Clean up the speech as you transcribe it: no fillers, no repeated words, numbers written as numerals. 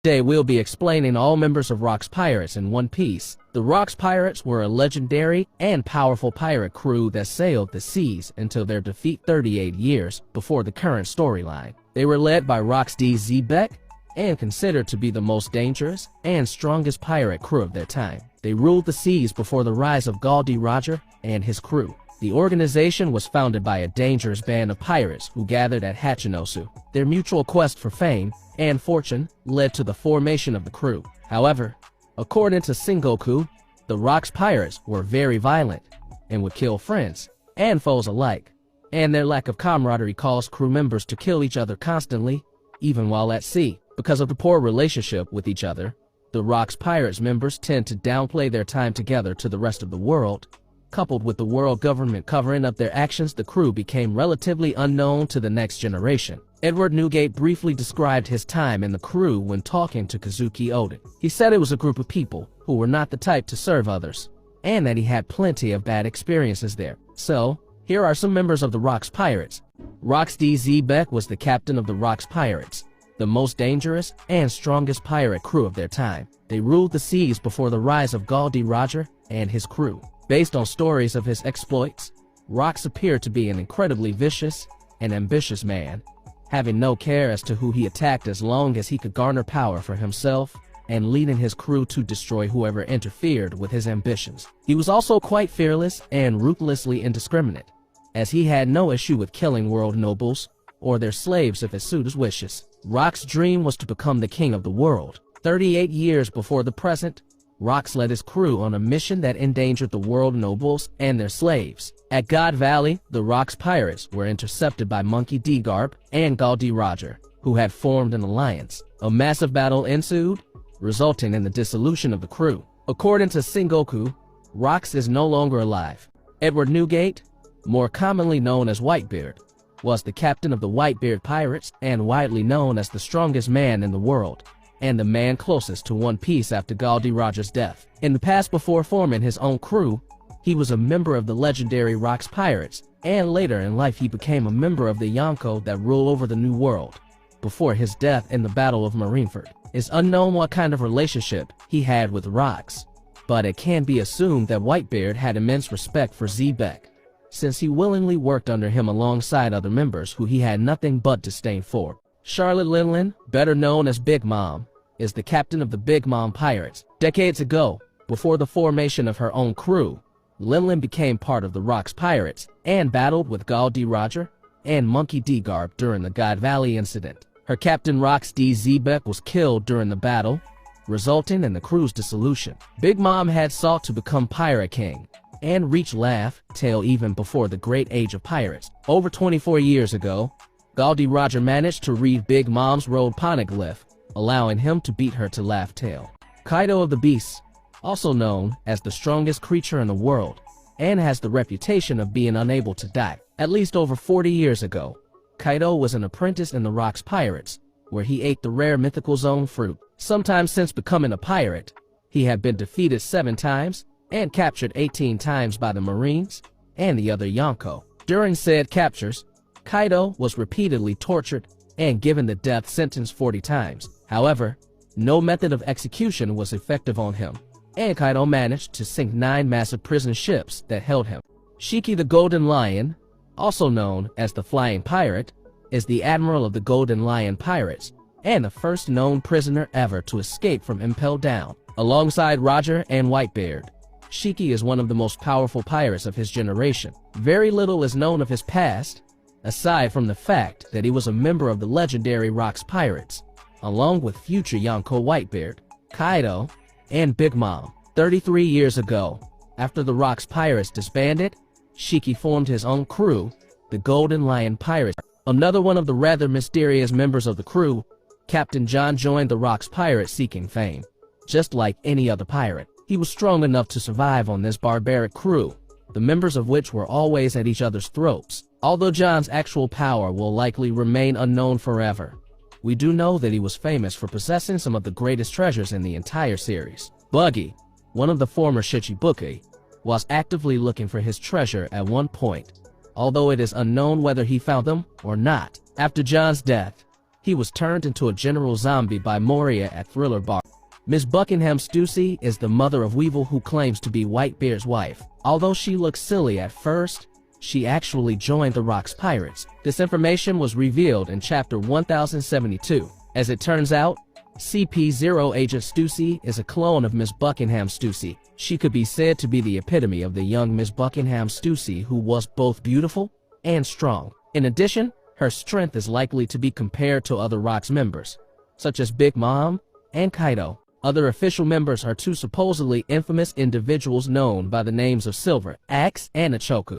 Today we'll be explaining all members of Rock's Pirates in one piece. The Rock's Pirates were a legendary and powerful pirate crew that sailed the seas until their defeat 38 years before the current storyline. They were led by Rock's DZ Beck and considered to be the most dangerous and strongest pirate crew of their time. They ruled the seas before the rise of Gul D. Roger and his crew. The organization was founded by a dangerous band of pirates who gathered at Hachinosu. Their mutual quest for fame and fortune led to the formation of the crew. However, according to Sengoku, the Rock's Pirates were very violent and would kill friends and foes alike, and their lack of camaraderie caused crew members to kill each other constantly, even while at sea. Because of the poor relationship with each other, the Rock's Pirates members tend to downplay their time together to the rest of the world. Coupled with the world government covering up their actions, the crew became relatively unknown to the next generation. Edward Newgate briefly described his time in the crew when talking to Kazuki Oden. He said it was a group of people who were not the type to serve others, and that he had plenty of bad experiences there. So, here are some members of the Rock's Pirates. Rock's DZ Beck was the captain of the Rock's Pirates, the most dangerous and strongest pirate crew of their time. They ruled the seas before the rise of Gul D. Roger and his crew. Based on stories of his exploits, Rox appeared to be an incredibly vicious and ambitious man, having no care as to who he attacked as long as he could garner power for himself and leading his crew to destroy whoever interfered with his ambitions. He was also quite fearless and ruthlessly indiscriminate, as he had no issue with killing world nobles or their slaves if it suited his wishes. Rock's dream was to become the king of the world. 38 years before the present, Rox led his crew on a mission that endangered the world nobles and their slaves. At God Valley, the Rock's Pirates were intercepted by Monkey D. Garp and Gul D. Roger, who had formed an alliance. A massive battle ensued, resulting in the dissolution of the crew. According to Sengoku, Rox is no longer alive. Edward Newgate, more commonly known as Whitebeard, was the captain of the Whitebeard Pirates and widely known as the strongest man in the world, and the man closest to One Piece after Gul D. Roger's death. In the past, before forming his own crew, he was a member of the legendary Rock's Pirates, and later in life he became a member of the Yonko that rule over the New World. Before his death in the Battle of Marineford, it's unknown what kind of relationship he had with Rox, but it can be assumed that Whitebeard had immense respect for Z-Beck, since he willingly worked under him alongside other members who he had nothing but disdain for. Charlotte Linlin, better known as Big Mom, is the captain of the Big Mom Pirates. Decades ago, before the formation of her own crew, Linlin became part of the Rock's Pirates and battled with Gul D. Roger and Monkey D. Garp during the God Valley incident. Her captain Rox DZ Beck was killed during the battle, resulting in the crew's dissolution. Big Mom had sought to become Pirate King and reach Laugh Tale even before the Great Age of Pirates. Over 24 years ago, Gul D. Roger managed to read Big Mom's road poneglyph, allowing him to beat her to Laugh Tale. Kaido of the Beasts, also known as the strongest creature in the world, and has the reputation of being unable to die. At least over 40 years ago, Kaido was an apprentice in the Rock's Pirates, where he ate the rare mythical zone fruit. Sometime since becoming a pirate, he had been defeated 7 times and captured 18 times by the Marines and the other Yonko. During said captures, Kaido was repeatedly tortured and given the death sentence 40 times. However, no method of execution was effective on him, and Kaido managed to sink 9 massive prison ships that held him. Shiki the Golden Lion, also known as the Flying Pirate, is the admiral of the Golden Lion Pirates and the first known prisoner ever to escape from Impel Down. Alongside Roger and Whitebeard, Shiki is one of the most powerful pirates of his generation. Very little is known of his past, aside from the fact that he was a member of the legendary Rock's Pirates, along with future Yonko Whitebeard, Kaido, and Big Mom. 33 years ago, after the Rock's Pirates disbanded, Shiki formed his own crew, the Golden Lion Pirates. Another one of the rather mysterious members of the crew, Captain John, joined the Rock's Pirates seeking fame. Just like any other pirate, he was strong enough to survive on this barbaric crew, the members of which were always at each other's throats. Although John's actual power will likely remain unknown forever, we do know that he was famous for possessing some of the greatest treasures in the entire series. Buggy, one of the former Shichibukai, was actively looking for his treasure at one point, although it is unknown whether he found them or not. After John's death, he was turned into a general zombie by Moria at Thriller Bar. Miss Buckingham Stussy is the mother of Weevil, who claims to be Whitebeard's wife. Although she looks silly at first, she actually joined the Rock's Pirates. This information was revealed in Chapter 1072. As it turns out, CP0 Agent Stussy is a clone of Miss Buckingham Stussy. She could be said to be the epitome of the young Miss Buckingham Stussy, who was both beautiful and strong. In addition, her strength is likely to be compared to other Rock's members, such as Big Mom and Kaido. Other official members are two supposedly infamous individuals known by the names of Silver Axe and Ichoku.